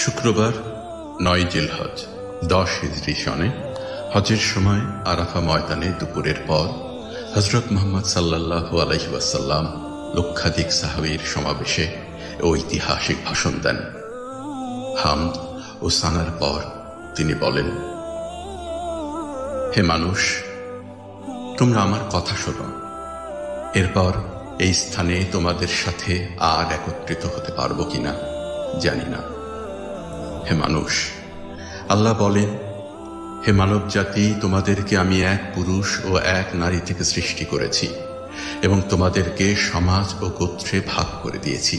শুক্রবার ৯ জিলহজ ১০ হিজরি সনে হজের সময় আরাফা ময়দানে দুপুরের পর হযরত মুহাম্মদ সাল্লাল্লাহু আলাইহি ওয়াসাল্লাম লক্ষাধিক সাহাবীর সমাবেশে ঐতিহাসিক ভাষণ দেন। হামদ ও সানার পর তিনি বলেন, হে মানুষ, তোমরা আমার কথা শোনো। এরপর এই স্থানে তোমাদের সাথে আর একত্রিত হতে পারবো কিনা জানি না। হে মানুষ, আল্লাহ বলেন, হে মানব জাতি, তোমাদেরকে আমি এক পুরুষ ও এক নারী থেকে সৃষ্টি করেছি এবং তোমাদেরকে সমাজ ও গোত্রে ভাগ করে দিয়েছি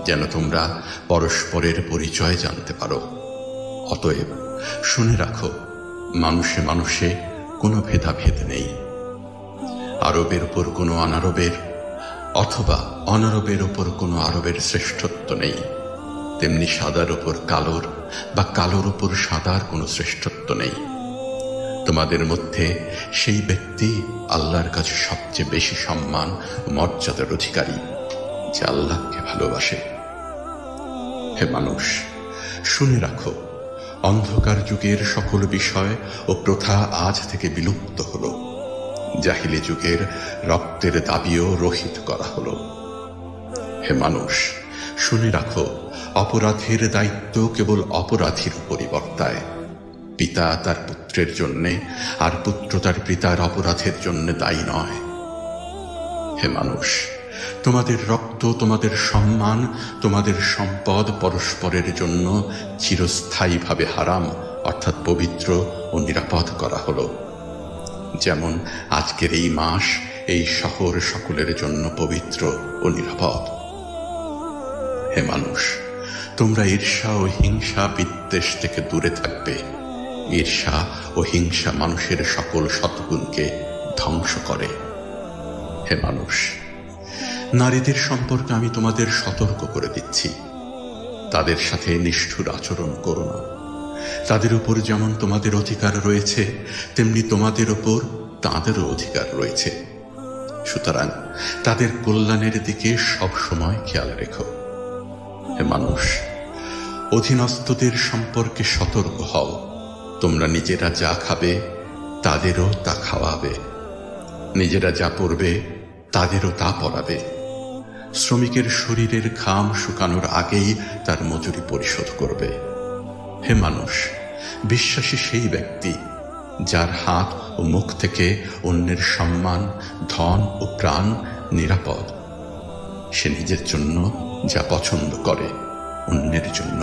যেন তোমরা পরস্পরের পরিচয় জানতে পারো। অতএব শুনে রাখো, মানুষে মানুষে কোনো ভেদাভেদ নেই। আরবের উপর কোনো অনারবের অথবা অনারবের উপর কোনো আরবের শ্রেষ্ঠত্ব নেই, তেমনি সাদার উপর কালোর বা কালোর উপর সাদার কোনো শ্রেষ্ঠত্ব নেই। তোমাদের মধ্যে সেই ব্যক্তি আল্লাহর কাছে সবচেয়ে বেশি সম্মান ও মর্যাদার অধিকারী যে আল্লাহকে ভালোবাসে। হে মানুষ, শুনে রাখো, অন্ধকার যুগের সকল বিষয় ও প্রথা আজ থেকে বিলুপ্ত হলো। জাহিলি যুগের রক্তের দাবিও রহিত করা হলো। হে মানুষ, শুনে রাখো, অপরাধীর দায়িত্ব কেবল অপরাধীর উপরই বর্তায়। পিতা তার পুত্রের জন্যে আর পুত্র তার পিতার অপরাধের জন্য দায়ী নয়। হে মানুষ, তোমাদের রক্ত, তোমাদের সম্মান, তোমাদের সম্পদ পরস্পরের জন্য চিরস্থায়ীভাবে হারাম অর্থাৎ পবিত্র ও নিরাপদ করা হলো। যেমন আজকের এই মাস, এই শহর সকলের জন্য পবিত্র ও নিরাপদ। হে মানুষ, তোমরা ঈর্ষা ও হিংসা বিদ্বেষ থেকে দূরে থাকবে। ঈর্ষা ও হিংসা মানুষের সকল সদ্গুণকে ধ্বংস করে। হে মানুষ, নারীদের সম্পর্কে আমি তোমাদের সতর্ক করে দিচ্ছি, তাদের সাথে নিষ্ঠুর আচরণ করো না। তাদের উপর যেমন তোমাদের অধিকার রয়েছে, তেমনি তোমাদের উপর তাদেরও অধিকার রয়েছে। সুতরাং তাদের কল্যাণের দিকে সব সময় খেয়াল রেখো। হে মানুষ, অধীনস্থদের সম্পর্কে সতর্ক হও। তোমরা নিজেরা যা খাবে তাদেরও তা খাওয়াবে, নিজেরা যা পরবে তাদেরও তা পরাবে। শ্রমিকের শরীরের ঘাম শুকানোর আগেই তার মজুরি পরিশোধ করবে। হে মানুষ, বিশ্বাসী সেই ব্যক্তি যার হাত ও মুখ থেকে অন্যের সম্মান, ধন ও প্রাণ নিরাপদ। সে নিজের জন্য যা পছন্দ করে, অন্যের জন্য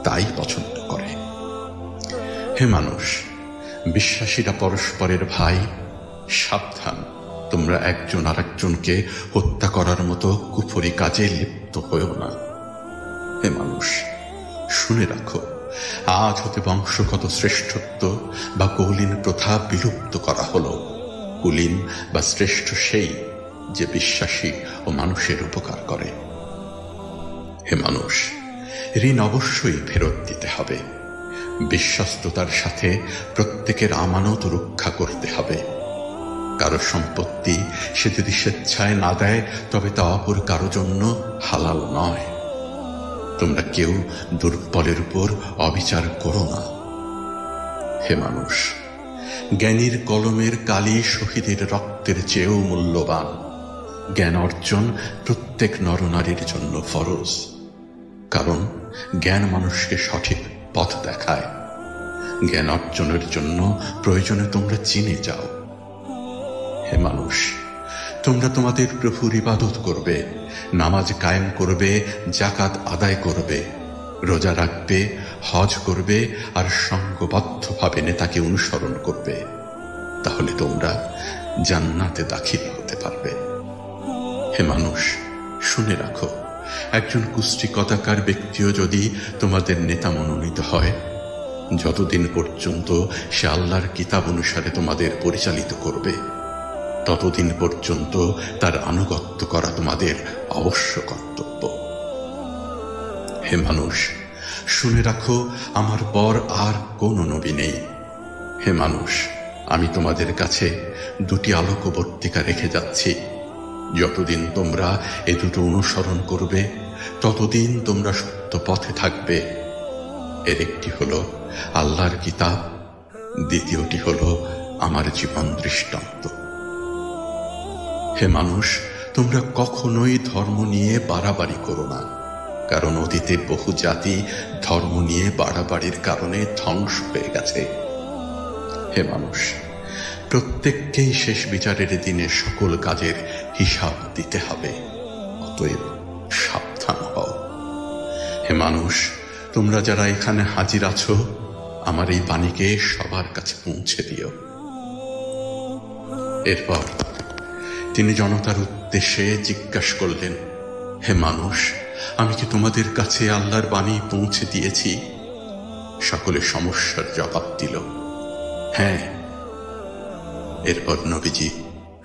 তাই পছন্দ করে। হে মানুষ, বিশ্বাসীরা পরস্পরের ভাই। সাবধান, তোমরা একজন আরেকজনকে হত্যা করার মতো কুফরি কাজে লিপ্ত হয়েও না। হে মানুষ, শুনে রাখো, আজ হতে বংশগত শ্রেষ্ঠত্ব বা কৌলীন প্রথা বিলুপ্ত করা হলো। কুলীন বা শ্রেষ্ঠ সেই যে বিশ্বাসী ও মানুষের উপকার করে। হে মানুষ, ঋণ অবশ্যই ফেরত দিতে হবে। বিশ্বস্ততার সাথে প্রত্যেকের আমানত রক্ষা করতে হবে। কারো সম্পত্তি সে যদি স্বেচ্ছায় না দেয়, তবে তা অপর কারো জন্য হালাল নয়। তোমরা কেউ দুর্বলের উপর অবিচার করো না। হে মানুষ, জ্ঞানীর কলমের কালি শহীদের রক্তের চেয়েও মূল্যবান। জ্ঞান অর্জন প্রত্যেক নরনারীর জন্য ফরজ, কারণ জ্ঞান মানুষকে সঠিক পথ দেখায়। জ্ঞান অর্জনের জন্য প্রয়োজনে তোমরা চিনে যাও। হে মানুষ, তোমরা তোমাদের প্রভুর ইবাদত করবে, নামাজ কায়েম করবে, যাকাত আদায় করবে, রোজা রাখবে, হজ করবে আর সঙ্গবদ্ধভাবে নেতাকে অনুসরণ করবে। তাহলে তোমরা জান্নাতে দাখিল হতে পারবে। হে মানুষ, শুনে রাখো, একজন কুষ্ঠিকতাকার ব্যক্তিও যদি তোমাদের নেতা মনোনীত হয়, যতদিন পর্যন্ত সে আল্লাহর কিতাব অনুসারে তোমাদের পরিচালিত করবে, ততদিন পর্যন্ত তার আনুগত্য করা তোমাদের অবশ্য কর্তব্য। হে মানুষ, শুনে রাখো, আমার পর আর কোনো নবী নেই। হে মানুষ, আমি তোমাদের কাছে দুটি আলোকবর্তিকা রেখে যাচ্ছি। যতদিন তোমরা এ দুটো অনুসরণ করবে ততদিন তোমরা সত্য পথে থাকবে। এর একটি হলো আল্লাহর কিতাব, দ্বিতীয়টি হলো আমার জীবন দৃষ্টান্ত। হে মানুষ, তোমরা কখনোই ধর্ম নিয়ে বাড়াবাড়ি করো না, কারণ অতীতে বহু জাতি ধর্ম নিয়ে বাড়াবাড়ির কারণে ধ্বংস হয়ে গেছে। হে মানুষ, প্রত্যেককেই শেষ বিচারের দিনে সকল কাজের হিসাব দিতে হবে, অতএব সাবধান হও। হে মানুষ, তোমরা যারা এখানে হাজির আছো, আমার এই বাণীকে সবার কাছে পৌঁছে দিও। এরপর তিনি জনতার উদ্দেশ্যে জিজ্ঞাসা করলেন, হে মানুষ, আমি কি তোমাদের কাছে আল্লাহর বাণী পৌঁছে দিয়েছি? সকলে সমস্যার জবাব দিল, হ্যাঁ। এরপর নবীজি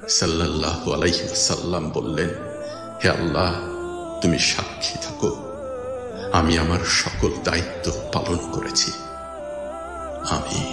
সাল্লাল্লাহু আলাইহি ওয়াসাল্লাম বললেন, হে আল্লাহ, তুমি সাক্ষী থাকো, আমি আমার সকল দায়িত্ব পালন করেছি। আমিন।